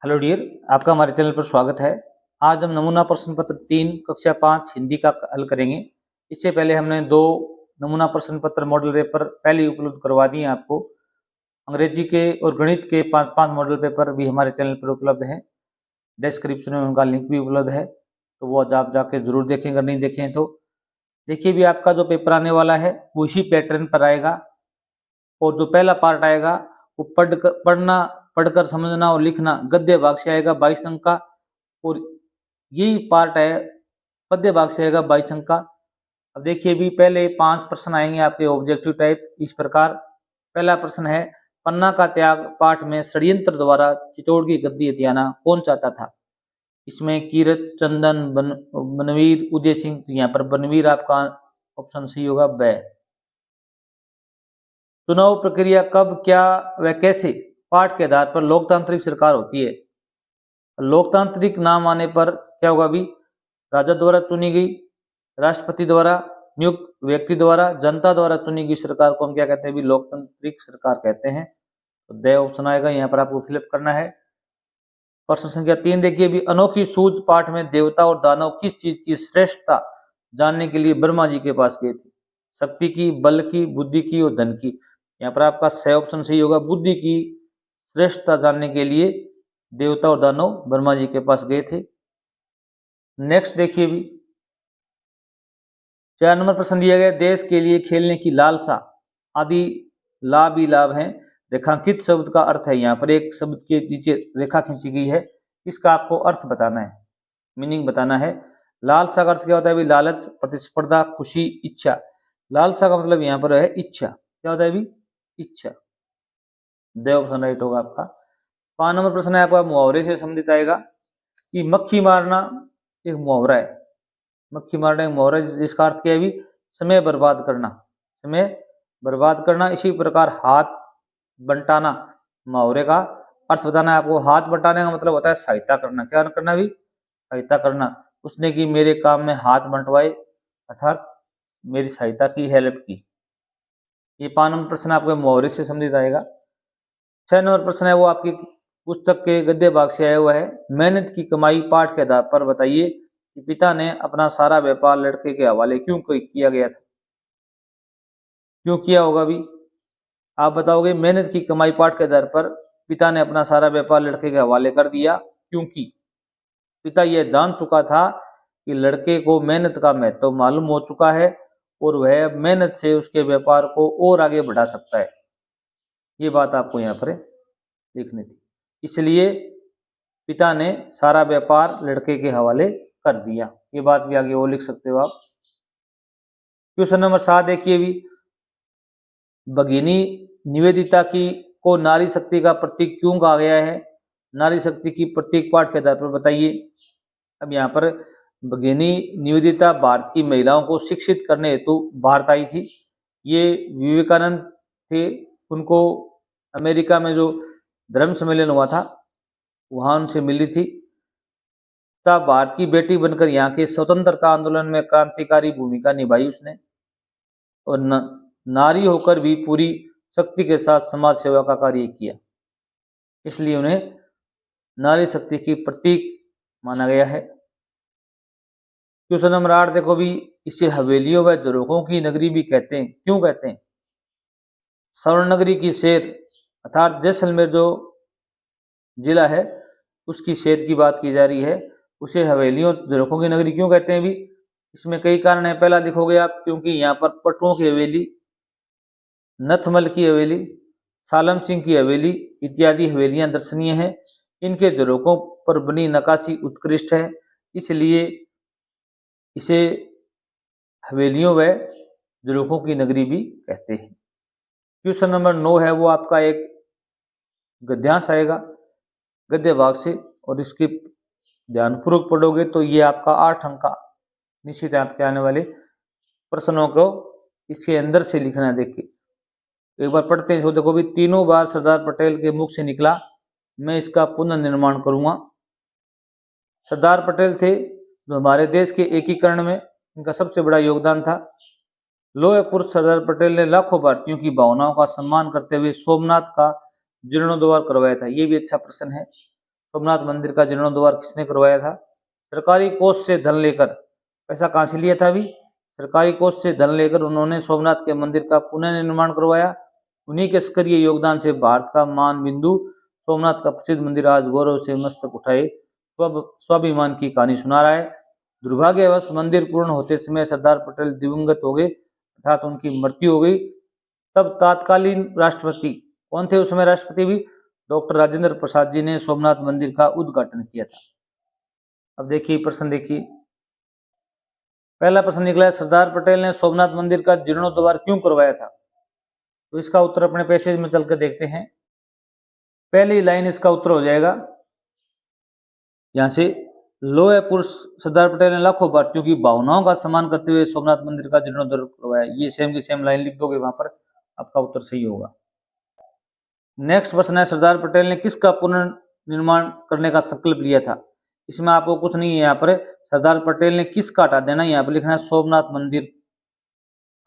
Hello dear, आपका हमारे channel पर स्वागत है। आज हम नमूना प्रश्न पत्र 3 कक्षा 5 हिंदी का हल करेंगे। इससे पहले हमने 2 नमूना प्रश्न पत्र मॉडल पेपर पहले उपलब्ध करवा दिए आपको। अंग्रेजी के और गणित के 5 मॉडल पेपर भी हमारे चैनल पर उपलब्ध हैं। डिस्क्रिप्शन में उनका लिंक भी उपलब्ध है, तो वो आप जाके जरूर देखें। अगर नहीं देखें तो देखिए, भी आपका जो पेपर आने वाला है वो इसी पैटर्न पर आएगा। और जो पहला पार्ट आएगा वो पढ़कर समझना और लिखना गद्य भाग से आएगा 22 अंक का। और यही पार्ट है पद्य भाग से आएगा 22 अंक का। अब देखिए, भी पहले 5 प्रश्न आएंगे आपके ऑब्जेक्टिव टाइप इस प्रकार। पहला प्रश्न है, पन्ना का त्याग पाठ में षड्यंत्र द्वारा चित्तौड़ की गद्दी हथियाना कौन चाहता था? इसमें कीरत, चंदन, बनवीर, उदय सिंह। तो यहाँ पर बनवीर आपका ऑप्शन सही होगा। ब चुनाव प्रक्रिया कब, क्या व कैसे पाठ के आधार पर लोकतांत्रिक सरकार होती है? लोकतांत्रिक नाम आने पर क्या होगा? भी राजा द्वारा चुनी गई, राष्ट्रपति द्वारा, नियुक्त व्यक्ति द्वारा, जनता द्वारा चुनी गई सरकार को हम क्या कहते हैं? भी लोकतांत्रिक सरकार कहते हैं। तो द ऑप्शन आएगा, यहाँ पर आपको फिलअप करना है। प्रश्न संख्या 3 देखिए, भी अनोखी सूझ पाठ में देवता और दानव किस चीज की श्रेष्ठता जानने के लिए ब्रह्मा जी के पास गए थे? शक्ति की, बल की, बुद्धि की और धन की। यहाँ पर आपका सही ऑप्शन सही होगा। बुद्धि की श्रेष्ठता जानने के लिए देवता और दानव ब्रह्मा जी के पास गए थे। नेक्स्ट देखिए, भी 4 नंबर प्रश्न दिया गया, देश के लिए खेलने की लालसा आदि लाभ ही लाभ है। रेखांकित शब्द का अर्थ है। यहाँ पर एक शब्द के नीचे रेखा खींची गई है, इसका आपको अर्थ बताना है, मीनिंग बताना है। लालसा का अर्थ क्या होता है? भी लालच, प्रतिस्पर्धा, खुशी, इच्छा। लालसा का मतलब यहाँ पर है इच्छा। क्या होता है? भी इच्छा। द ऑप्शन राइट होगा आपका। 5 नंबर प्रश्न है आपका, मुहावरे से संबंधित आएगा कि मक्खी मारना एक मुहावरा है। मक्खी मारना एक मुहावरा है जिसका अर्थ क्या है? भी समय बर्बाद करना, समय बर्बाद करना। इसी प्रकार हाथ बंटाना, मुहावरे का अर्थ बताना है आपको। हाथ बंटाने का मतलब होता है सहायता करना। क्या करना? भी सहायता करना। उसने की मेरे काम में हाथ बंटवाए, अर्थात मेरी सहायता की, हेल्प की। ये 5 नंबर प्रश्न आपके मुहावरे से संबंधित आएगा। 6 नंबर प्रश्न है वो आपकी पुस्तक के गद्य भाग से आया हुआ है। मेहनत की कमाई पाठ के आधार पर बताइए कि पिता ने अपना सारा व्यापार लड़के के हवाले क्यों किया गया था? क्यों किया होगा? भी आप बताओगे। मेहनत की कमाई पाठ के आधार पर पिता ने अपना सारा व्यापार लड़के के हवाले कर दिया, क्योंकि पिता यह जान चुका था कि लड़के को मेहनत का महत्व मालूम हो चुका है और वह मेहनत से उसके व्यापार को और आगे बढ़ा सकता है। ये बात आपको यहाँ पर लिखनी थी। इसलिए पिता ने सारा व्यापार लड़के के हवाले कर दिया। ये बात भी आगे वो लिख सकते हो आप। क्वेश्चन नंबर 7 देखिए, भी भगिनी निवेदिता की को नारी शक्ति का प्रतीक क्यों कहा गया है? नारी शक्ति की प्रतीक पाठ के आधार पर बताइए। अब यहाँ पर भगिनी निवेदिता भारत की महिलाओं को शिक्षित करने हेतु भारत आई थी। ये विवेकानंद थे, उनको अमेरिका में जो धर्म सम्मेलन हुआ था वहां उनसे मिली थी। तब भारत की बेटी बनकर यहाँ के स्वतंत्रता आंदोलन में क्रांतिकारी भूमिका निभाई उसने। और नारी होकर भी पूरी शक्ति के साथ समाज सेवा का कार्य किया, इसलिए उन्हें नारी शक्ति की प्रतीक माना गया है। क्वेश्चन नंबर 8 देखो, भी इसे हवेलियों व झरोखों की नगरी भी कहते हैं, क्यों कहते हैं? स्वर्ण नगरी की शेर अर्थात जैसलमेर जो जिला है उसकी शेर की बात की जा रही है, उसे हवेलियों झरोखों की नगरी क्यों कहते हैं? भी इसमें कई कारण है। पहला लिखोगे आप, क्योंकि यहाँ पर पटुओं की हवेली, नथमल की हवेली, सालम सिंह की हवेली इत्यादि हवेलियां दर्शनीय हैं। इनके झरोखों पर बनी नक्काशी उत्कृष्ट है, इसलिए इसे हवेलियों व झरोखों की नगरी भी कहते हैं। क्वेश्चन नंबर 9 है वो आपका एक गद्यांश आएगा गद्य भाग से, और इसकी ध्यानपूर्वक पढ़ोगे तो ये आपका 8 अंक का निश्चित आपके आने वाले प्रश्नों को इसके अंदर से लिखना है। देखिए एक बार पढ़ते हैं। देखो भी, तीनों बार सरदार पटेल के मुख से निकला, मैं इसका पुनर्निर्माण करूंगा। सरदार पटेल थे जो हमारे देश के एकीकरण में इनका सबसे बड़ा योगदान था। लोह पुरुष सरदार पटेल ने लाखों भारतीयों की भावनाओं का सम्मान करते हुए सोमनाथ का जीर्णोद्धार करवाया था। ये भी अच्छा प्रश्न है। सोमनाथ मंदिर का जीर्णोद्धार किसने करवाया था? सरकारी कोष से धन लेकर। पैसा कहाँ से लिया था अभी? सरकारी कोष से धन लेकर उन्होंने सोमनाथ के मंदिर का पुनर्निर्माण करवाया। उन्हीं के सक्रिय योगदान से भारत का मान बिंदु सोमनाथ का प्रसिद्ध मंदिर आज गौरव से मस्तक उठाए स्वाभिमान की कहानी सुना रहा है। दुर्भाग्यवश मंदिर पूर्ण होते समय सरदार पटेल दिवंगत हो गए, अर्थात उनकी मृत्यु हो गई। तब तत्कालीन राष्ट्रपति कौन थे उस समय राष्ट्रपति भी? डॉक्टर राजेंद्र प्रसाद जी ने सोमनाथ मंदिर का उद्घाटन किया था। अब देखिए प्रश्न देखिए, पहला प्रश्न निकला है, सरदार पटेल ने सोमनाथ मंदिर का जीर्णोद्धार क्यों करवाया था? तो इसका उत्तर अपने पैसेज में चलकर देखते हैं। पहली लाइन इसका उत्तर हो जाएगा यहां से, लोहे पुरुष सरदार पटेल ने लाखों भारतीयों की भावनाओं का सम्मान करते हुए सोमनाथ मंदिर का जीर्णोद्धार करवाया। ये सेम की सेम लाइन लिख दोगे, वहां पर आपका उत्तर सही होगा। नेक्स्ट प्रश्न है, सरदार पटेल ने किसका पुनर्निर्माण करने का संकल्प लिया था? इसमें आपको कुछ नहीं है, यहाँ पर सरदार पटेल ने किसका हटा देना, यहाँ पर लिखना है सोमनाथ मंदिर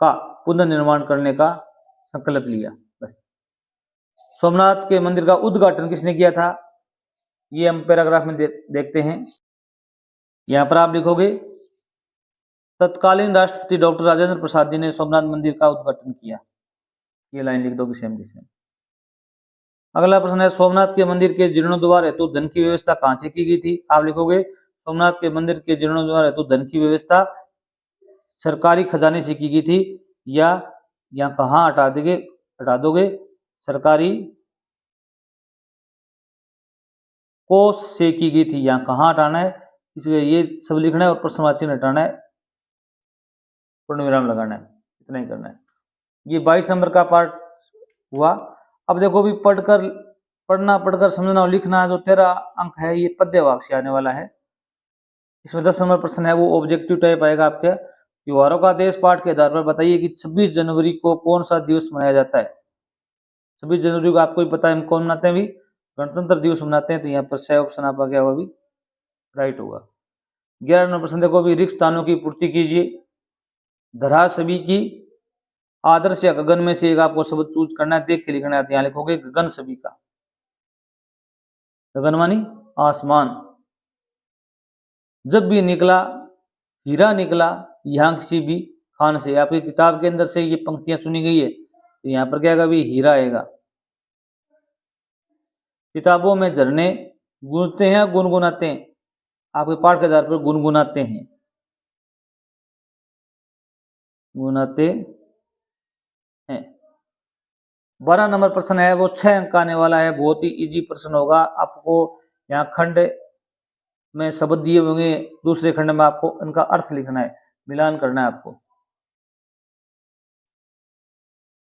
का पुनर्निर्माण करने का संकल्प लिया। बस। सोमनाथ के मंदिर का उद्घाटन किसने किया था? ये हम पैराग्राफ में देखते हैं। यहां पर आप लिखोगे, तत्कालीन राष्ट्रपति डॉक्टर राजेंद्र प्रसाद जी ने सोमनाथ मंदिर का उद्घाटन किया। ये लाइन लिख दोगे सेम की सेम। अगला प्रश्न है, सोमनाथ के मंदिर के जीर्णोद्धार हेतु धन की व्यवस्था कहां से की गई थी? आप लिखोगे, सोमनाथ के मंदिर के जीर्णोद्धार हेतु धन की व्यवस्था सरकारी खजाने से की गई थी, या यहाँ कहाँ हटा दोगे, सरकारी कोष से की गई थी। यहाँ कहाँ हटाना है, इसलिए ये सब लिखना है और प्रश्नवाची चिन्ह हटाना है, पूर्ण विराम लगाना है, इतना ही करना है। ये 22 नंबर का पार्ट हुआ। अब देखो भी पढ़कर समझना और लिखना, जो 13 अंक है ये पद्य वाक्य से आने वाला है। इसमें 10 नंबर प्रश्न है वो ऑब्जेक्टिव टाइप आएगा आपके। त्योहारों का देश पाठ के आधार पर बताइए कि 26 जनवरी को कौन सा दिवस मनाया जाता है? 26 जनवरी को आपको ही पता है हम कौन मनाते हैं, भी गणतंत्र दिवस मनाते हैं। तो यहाँ पर सही ऑप्शन आपका क्या होगा, भी राइट होगा। 11 नंबर प्रश्न देखो, भी रिक्त स्थानों की पूर्ति कीजिए। धरा सभी की, आदर्श या गगन में से एक आपको शब्द चूज करना है, देख के लिखना है। यहाँ लिखोगे गगन सभी का। गगन मानी आसमान। जब भी निकला हीरा निकला यहाँ किसी भी खान से। आपकी किताब के अंदर से ये पंक्तियां सुनी गई है, तो यहाँ पर क्या आएगा, भी हीरा आएगा। किताबों में झरने गूंजते हैं, गुनगुनाते हैं। आपके पाठ के आधार पर गुनगुनाते हैं, गुनाते हैं। 12 नंबर प्रश्न है वो 6 अंक आने वाला है, बहुत ही इजी प्रश्न होगा। आपको यहाँ खंड में शब्द दिए होंगे, दूसरे खंड में आपको इनका अर्थ लिखना है, मिलान करना है आपको।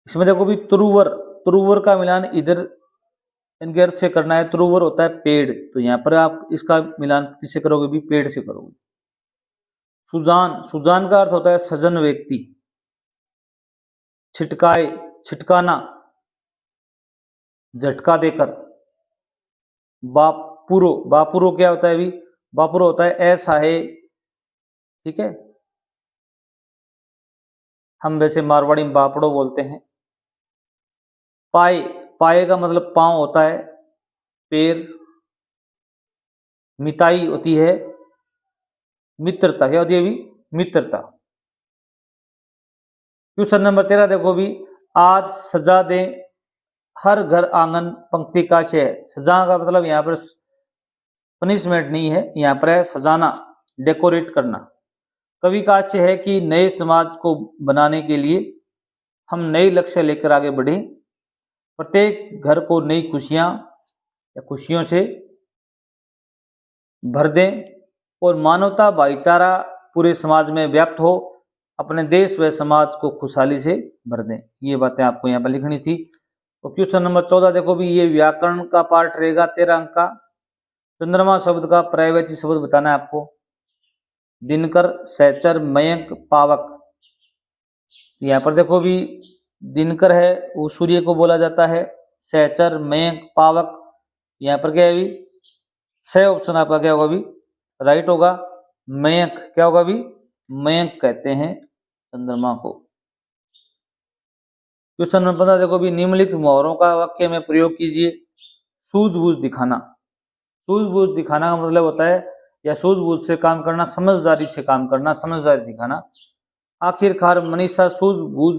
इसमें देखो भी तुरुवर का मिलान इधर इनके अर्थ से करना है। तुरुवर होता है पेड़, तो यहाँ पर आप इसका मिलान किससे करोगे, भी पेड़ से करोगे। सुजान का अर्थ होता है सजन व्यक्ति। छिटकाए, छिटकाना, झटका देकर। बापुरो क्या होता है, भी बापुरो होता है ऐसा है, ठीक है। हम वैसे मारवाड़ी में बापड़ो बोलते हैं। पाए का मतलब पांव होता है, पैर। मिताई होती है मित्रता, क्या होती है भी, मित्रता। क्वेश्चन नंबर 13 देखो भी, आज सजा दे हर घर आंगन पंक्ति का है। सजा का मतलब यहाँ पर पनिशमेंट नहीं है, यहाँ पर है सजाना, डेकोरेट करना। कवि का आशय है कि नए समाज को बनाने के लिए हम नए लक्ष्य लेकर आगे बढ़े। प्रत्येक घर को नई खुशियां या खुशियों से भर दें और मानवता भाईचारा पूरे समाज में व्याप्त हो। अपने देश व समाज को खुशहाली से भर दें। ये बातें आपको यहाँ पर लिखनी थी। तो क्वेश्चन नंबर 14 देखो भी, ये व्याकरण का पार्ट रहेगा 13 अंक का। चंद्रमा शब्द का पर्यायवाची शब्द बताना है आपको। दिनकर, सहचर, मयंक, पावक। यहाँ पर देखो भी दिनकर है वो सूर्य को बोला जाता है। सहचर, मयंक, पावक, यहाँ पर क्या है भी, सही ऑप्शन आपका क्या होगा, भी राइट होगा। मयंक क्या होगा, भी मयंक कहते हैं चंद्रमा को। क्वेश्चन नंबर 15 देखो भी, निम्नलिखित मुहावरों का वाक्य में प्रयोग कीजिए। सूझबूझ दिखाना। सूझबूझ दिखाना का मतलब होता है या सूझबूझ से काम करना, समझदारी से काम करना, समझदारी दिखाना। आखिरकार मनीषा सूझबूझ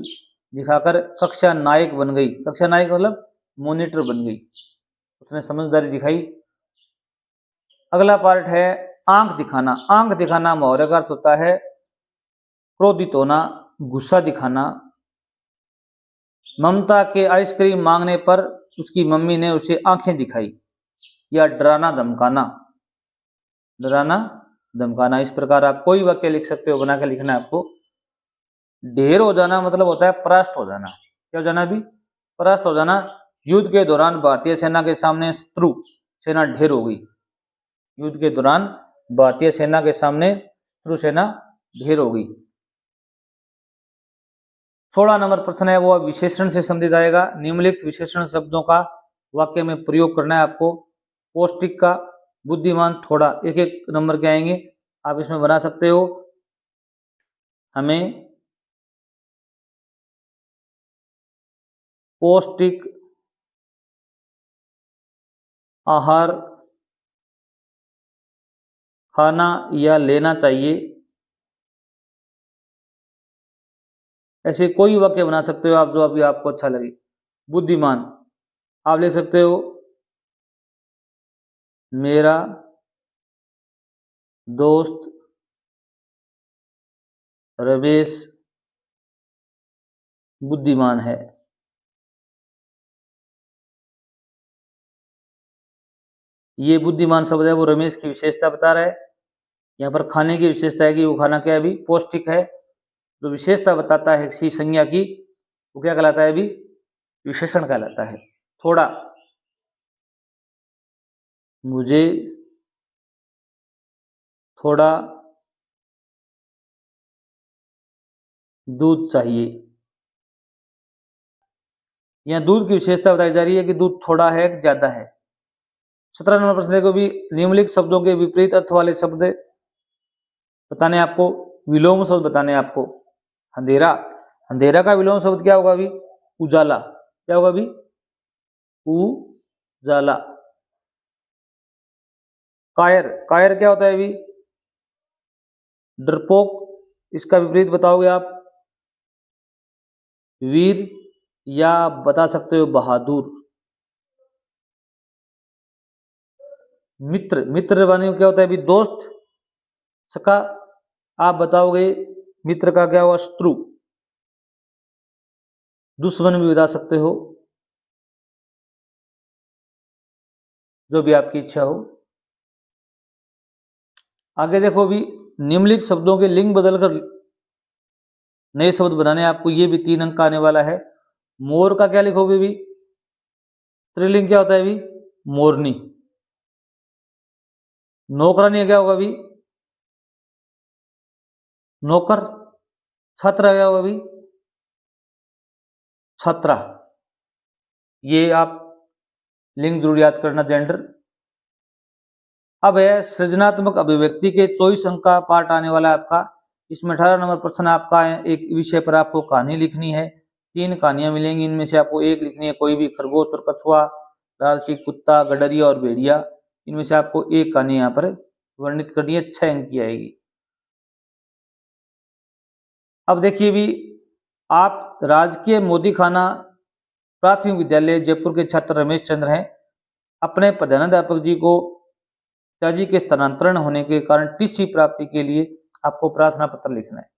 दिखाकर कक्षा नायक बन गई। कक्षा नायक मतलब मॉनिटर बन गई, उसने समझदारी दिखाई। अगला पार्ट है आंख दिखाना। आंख दिखाना मुहावरे का अर्थ होता है क्रोधित होना, गुस्सा दिखाना। ममता के आइसक्रीम मांगने पर उसकी मम्मी ने उसे आंखें दिखाई, या डराना धमकाना। डराना धमकाना, इस प्रकार आप कोई वाक्य लिख सकते हो, बना के लिखना है आपको। ढेर हो जाना मतलब होता है परास्त हो जाना। क्या हो जाना? अभी परास्त हो जाना। युद्ध के दौरान भारतीय सेना के सामने शत्रु सेना ढेर हो गई। युद्ध के दौरान भारतीय सेना के सामने शत्रु सेना ढेर हो गई। 16 नंबर प्रश्न है वो विशेषण से संबंधित आएगा। निम्नलिखित विशेषण शब्दों का वाक्य में प्रयोग करना है आपको। पौष्टिक का, बुद्धिमान, थोड़ा, एक एक नंबर के आएंगे, आप इसमें बना सकते हो। हमें पौष्टिक आहार खाना या लेना चाहिए, ऐसे कोई वाक्य बना सकते हो आप जो अभी आपको अच्छा लगे। बुद्धिमान आप ले सकते हो मेरा दोस्त रमेश बुद्धिमान है। ये बुद्धिमान शब्द है वो रमेश की विशेषता बता रहा है। यहाँ पर खाने की विशेषता है कि वो खाना क्या है? अभी पौष्टिक है। जो विशेषता बताता है किसी संज्ञा की वो क्या कहलाता है? अभी विशेषण कहलाता है। थोड़ा, मुझे थोड़ा दूध चाहिए। यहाँ दूध की विशेषता बताई जा रही है कि दूध थोड़ा है ज्यादा है। 17 नंबर प्रश्न देखो भी, निम्नलिखित शब्दों के विपरीत अर्थ वाले शब्द बताने आपको, विलोम शब्द बताने आपको। अंधेरा, अंधेरा का विलोम शब्द क्या होगा? अभी उजाला। क्या होगा? अभी उजाला। कायर, कायर क्या होता है? अभी डरपोक। इसका विपरीत बताओगे आप वीर, या बता सकते हो बहादुर। मित्र, मित्र बने क्या होता है? अभी दोस्त सका। आप बताओगे मित्र का क्या हुआ? शत्रु। दुश्मन भी बता सकते हो, जो भी आपकी इच्छा हो। आगे देखो भी, निम्नलिखित शब्दों के लिंग बदलकर नए शब्द बनाने आपको, ये भी 3 अंक का आने वाला है। मोर का क्या लिखोगे भी? स्त्रीलिंग क्या होता है? अभी मोरनी। नौकरानी क्या होगा? अभी नौकर। छात्रा क्या होगा? अभी छात्रा। ये आप लिंग जरूर याद करना, जेंडर। अब है सृजनात्मक अभिव्यक्ति के 24 अंक का पार्ट आने वाला है आपका। इसमें 18 नंबर प्रश्न आपका है, एक विषय पर आपको कहानी लिखनी है। 3 कहानियां मिलेंगी, इनमें से आपको एक लिखनी है, कोई भी। खरगोश और कछुआ, लालची कुत्ता, गडरिया और भेड़िया, इनमें से आपको एक कहानी यहाँ पर वर्णित करनी है। 6 अंक की आएगी। अब देखिए भी, आप राजकीय मोदी खाना प्राथमिक विद्यालय जयपुर के छात्र रमेश चंद्र हैं। अपने प्रधानाध्यापक जी को पिताजी के स्थानांतरण होने के कारण टीसी प्राप्ति के लिए आपको प्रार्थना पत्र लिखना है।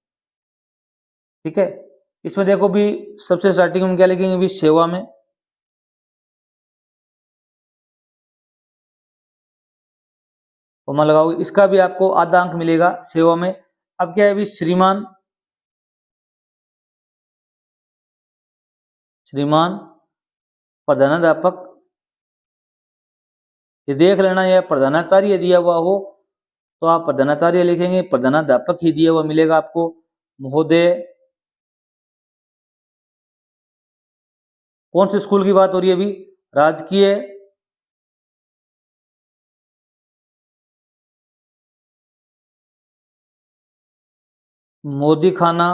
ठीक है, इसमें देखो भी, सबसे स्टार्टिंग में क्या लिखेंगे भी? सेवा में। लगाओगे, इसका भी आपको आधा अंक मिलेगा सेवा में। अब क्या है भी? श्रीमान, श्रीमान प्रधानाध्यापक, ये देख लेना, यह प्रधानाचार्य दिया हुआ हो तो आप प्रधानाचार्य लिखेंगे, प्रधानाध्यापक ही दिया हुआ मिलेगा आपको। महोदय, कौन से स्कूल की बात हो रही है अभी? राजकीय मोदी खाना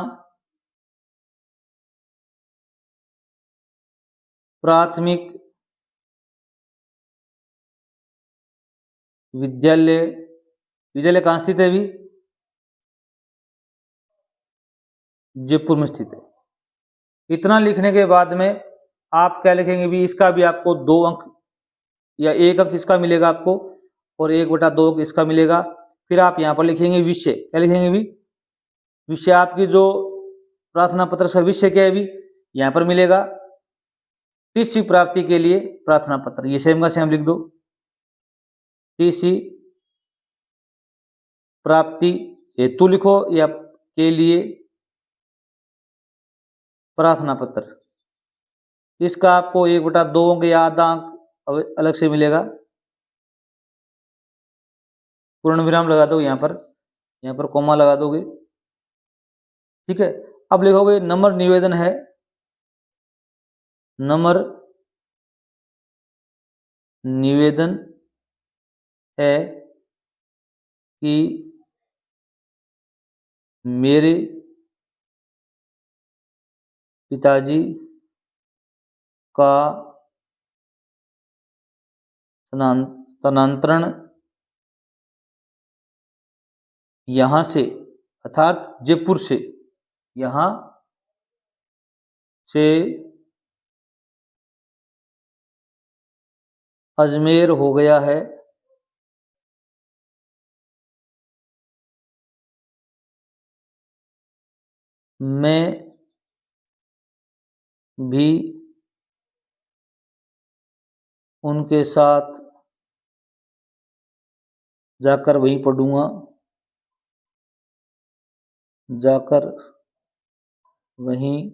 प्राथमिक विद्यालय, विद्यालय कहाँ स्थित है अभी? जयपुर में स्थित है। इतना लिखने के बाद में आप क्या लिखेंगे भी? इसका भी आपको 2 अंक या 1 अंक इसका मिलेगा आपको, और 1/2 अंक इसका मिलेगा। फिर आप यहाँ पर लिखेंगे विषय। क्या लिखेंगे भी? विषय आपकी जो प्रार्थना पत्र का विषय क्या है भी? यहाँ पर मिलेगा टीसी प्राप्ति के लिए प्रार्थना पत्र, ये सेम का सेम लिख दो। टीसी प्राप्ति हेतु लिखो या के लिए प्रार्थना पत्र। इसका आपको 1/2 अंक या आधा अंक अलग से मिलेगा। पूर्ण विराम लगा दो यहाँ पर कोमा लगा दोगे, ठीक है। अब लिखोगे नम्र निवेदन है, नम्र निवेदन है कि मेरे पिताजी का स्थानांतरण यहाँ से अर्थात जयपुर से यहाँ से अजमेर हो गया है। मैं भी उनके साथ जाकर वहीं पढ़ूंगा, जाकर वहीं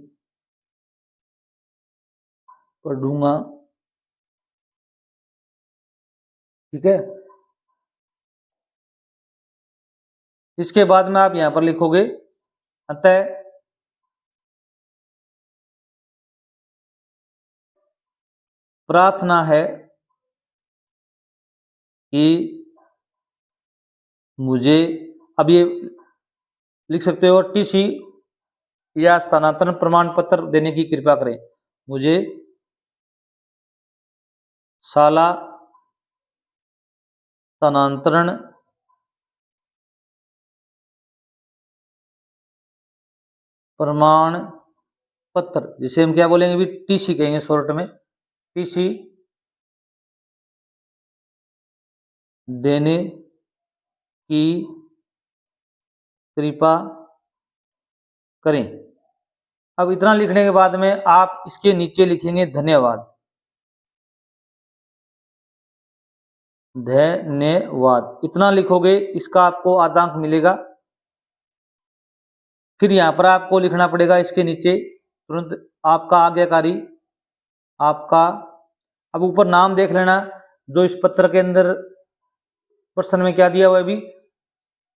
पढ़ूंगा, ठीक है। इसके बाद में आप यहां पर लिखोगे अतः प्रार्थना है कि मुझे, अब ये लिख सकते हो टीसी या स्थानांतरण प्रमाण पत्र देने की कृपा करें। मुझे शाला स्थानांतरण प्रमाण पत्र, जिसे हम क्या बोलेंगे भी? टीसी कहेंगे शॉर्ट में। टीसी देने की कृपा करें। अब इतना लिखने के बाद में आप इसके नीचे लिखेंगे धन्यवाद। धन्यवाद इतना लिखोगे, इसका आपको आधा अंक मिलेगा। फिर यहां पर आपको लिखना पड़ेगा इसके नीचे तुरंत आपका आज्ञाकारी, आपका, अब ऊपर नाम देख लेना जो इस पत्र के अंदर प्रश्न में क्या दिया हुआ है अभी?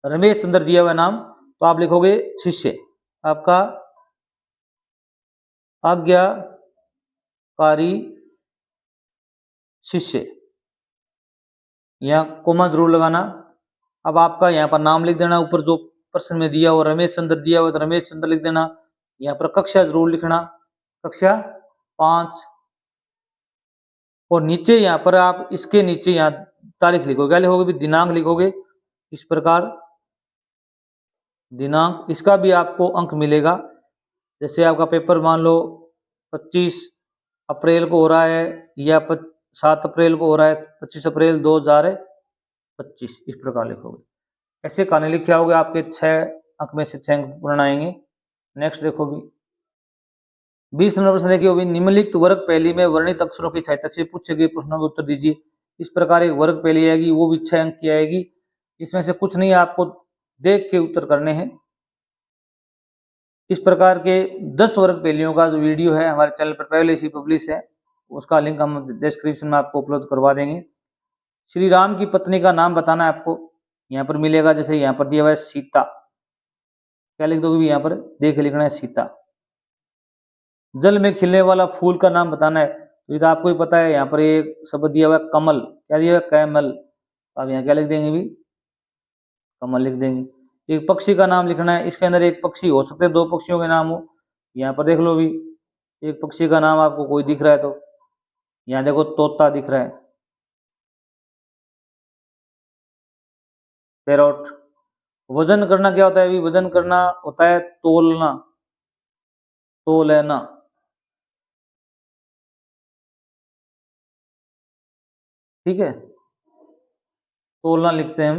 रमेश चंद्र दिया हुआ नाम, तो आप लिखोगे शिष्य, आपका आज्ञाकारी शिष्य, यहाँ कोमा जरूर लगाना। अब आपका यहाँ पर नाम लिख देना, ऊपर जो प्रश्न में दिया हुआ रमेश चंद्र दिया हुआ तो रमेश चंद्र लिख देना। यहाँ पर कक्षा जरूर लिखना, कक्षा 5, और नीचे यहाँ पर आप इसके नीचे यहाँ तारीख लिखोगे। क्या लिखोगे? दिनांक लिखोगे इस प्रकार, दिनांक। इसका भी आपको अंक मिलेगा। जैसे आपका पेपर मान लो 25 अप्रैल को हो रहा है या 7 अप्रैल को हो रहा है, 25 अप्रैल 2025, इस प्रकार लिखोगे। ऐसे कहानी लिखे आओगे, आपके 6 अंक में से 6 अंक पूर्ण आएंगे। नेक्स्ट देखो भी 20 नंबर प्रश्न देखिए भी, निम्नलिखित वर्ग पहली में वर्णित अक्षरों की सहायता से पूछे गए प्रश्नों के उत्तर दीजिए। इस प्रकार एक वर्ग पहली आएगी, वो भी 6 अंक की आएगी। इसमें से कुछ नहीं, आपको देख के उत्तर करने हैं। इस प्रकार के 10 वर्ग पहलियों का जो वीडियो है हमारे चैनल पर पहले से पब्लिश है, उसका लिंक हम डिस्क्रिप्शन में आपको उपलब्ध करवा देंगे। श्री राम की पत्नी का नाम बताना है आपको, यहाँ पर मिलेगा। जैसे यहाँ पर दिया हुआ है सीता, क्या लिख दोगे? यहाँ पर देख लिखना है सीता। जल में खिलने वाला फूल का नाम बताना है, तो ये तो आपको ही पता है। यहाँ पर एक शब्द दिया हुआ है कमल, क्या दिया हुआ है? कैमल। अब यहाँ क्या लिख देंगे भी? कमल लिख देंगे। एक पक्षी का नाम लिखना है, इसके अंदर एक पक्षी हो सकते हैं, 2 पक्षियों के नाम हो। यहाँ पर देख लो भी, एक पक्षी का नाम आपको कोई दिख रहा है तो यहाँ देखो तोता दिख रहा है, पैरोट। वजन करना क्या होता है? अभी वजन करना होता है तोलना, तो लेना। ठीक है, तोलना लिखते हैं हम।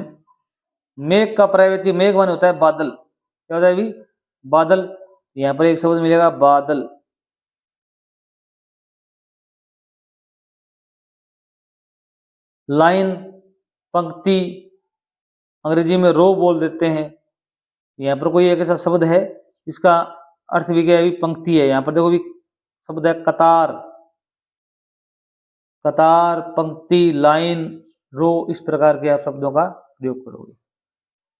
मेघ का पर्यायवाची, मेघ वन होता है बादल। क्या होता है अभी? बादल। यहां पर एक शब्द मिलेगा बादल। लाइन, पंक्ति, अंग्रेजी में रो बोल देते हैं। यहाँ पर कोई एक ऐसा शब्द है जिसका अर्थ भी क्या है? अभी पंक्ति है। यहाँ पर देखो भी शब्द है कतार, कतार, पंक्ति, लाइन, रो, इस प्रकार के आप शब्दों का प्रयोग करोगे।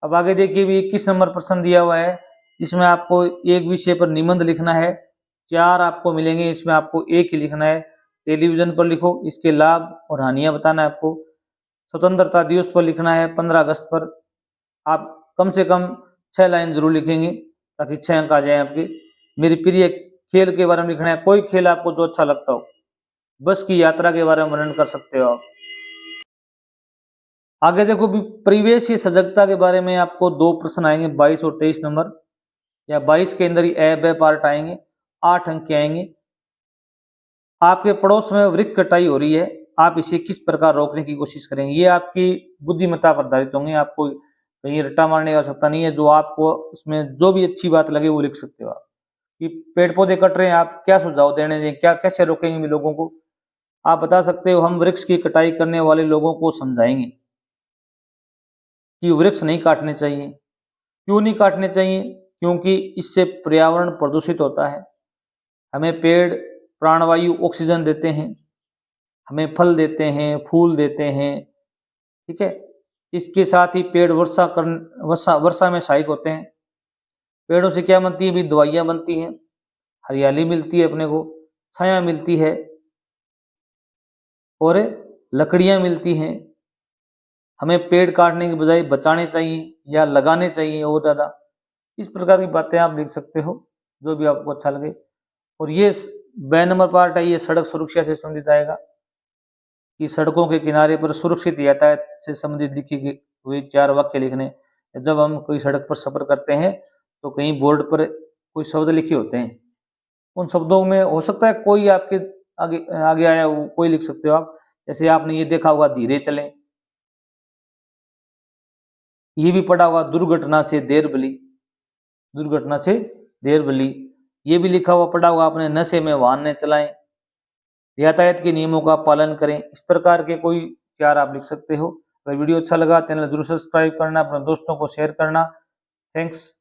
अब आगे देखिए भी 21 नंबर प्रश्न दिया हुआ है। इसमें आपको एक विषय पर निबंध लिखना है। 4 आपको मिलेंगे, इसमें आपको एक ही लिखना है। टेलीविजन पर लिखो, इसके लाभ और हानियां बताना है आपको। स्वतंत्रता दिवस पर लिखना है 15 अगस्त पर। आप कम से कम 6 लाइन जरूर लिखेंगे ताकि 6 अंक आ जाए आपके। मेरी प्रिय खेल के बारे में लिखना है, कोई खेल आपको जो अच्छा लगता हो। बस की यात्रा के बारे में वर्णन कर सकते हो आप। आगे देखो भी परिवेश की सजगता के बारे में आपको 2 प्रश्न आएंगे, 22 और 23 नंबर, या 22 के अंदर ही ए बे पार्ट आएंगे, 8 अंक के आएंगे। आपके पड़ोस में वृक्ष कटाई हो रही है, आप इसे किस प्रकार रोकने की कोशिश करेंगे? ये आपकी बुद्धिमत्ता पर आधारित होंगे, आपको कहीं रट्टा मारने की आवश्यकता नहीं है। जो आपको इसमें जो भी अच्छी बात लगे वो लिख सकते हो आप। कि पेड़ पौधे कट रहे हैं, आप क्या सुझाव देने दें, क्या कैसे रोकेंगे लोगों को? आप बता सकते हो हम वृक्ष की कटाई करने वाले लोगों को समझाएंगे कि वृक्ष नहीं काटने चाहिए। क्यों नहीं काटने चाहिए? क्योंकि इससे पर्यावरण प्रदूषित होता है। हमें पेड़ प्राणवायु ऑक्सीजन देते हैं, हमें फल देते हैं, फूल देते हैं। ठीक है, इसके साथ ही पेड़ वर्षा में सहायक होते हैं। पेड़ों से क्या बनती है? भी दवाइयाँ बनती हैं, हरियाली मिलती है अपने को, छाया मिलती है और लकड़ियाँ मिलती हैं। हमें पेड़ काटने के बजाय बचाने चाहिए या लगाने चाहिए और ज़्यादा। इस प्रकार की बातें आप लिख सकते हो, जो भी आपको अच्छा लगे। और ये ब नंबर पार्ट है, ये सड़क सुरक्षा से संबंधित आएगा कि सड़कों के किनारे पर सुरक्षित यातायात से संबंधित लिखी हुई 4 वाक्य लिखने। जब हम कोई सड़क पर सफर करते हैं तो कहीं बोर्ड पर कोई शब्द लिखे होते हैं, उन शब्दों में हो सकता है कोई आपके आगे आगे आया हो, कोई लिख सकते हो आप। जैसे आपने ये देखा होगा धीरे चलें, ये भी पढ़ा होगा दुर्घटना से देर भली, दुर्घटना से देर भली। ये भी लिखा हुआ पढ़ा होगा आपने नशे में वाहन न चलाएं, यातायात के नियमों का पालन करें। इस प्रकार के कोई 4 आप लिख सकते हो। अगर वीडियो अच्छा लगा चैनल जरूर सब्सक्राइब करना, अपने दोस्तों को शेयर करना। थैंक्स।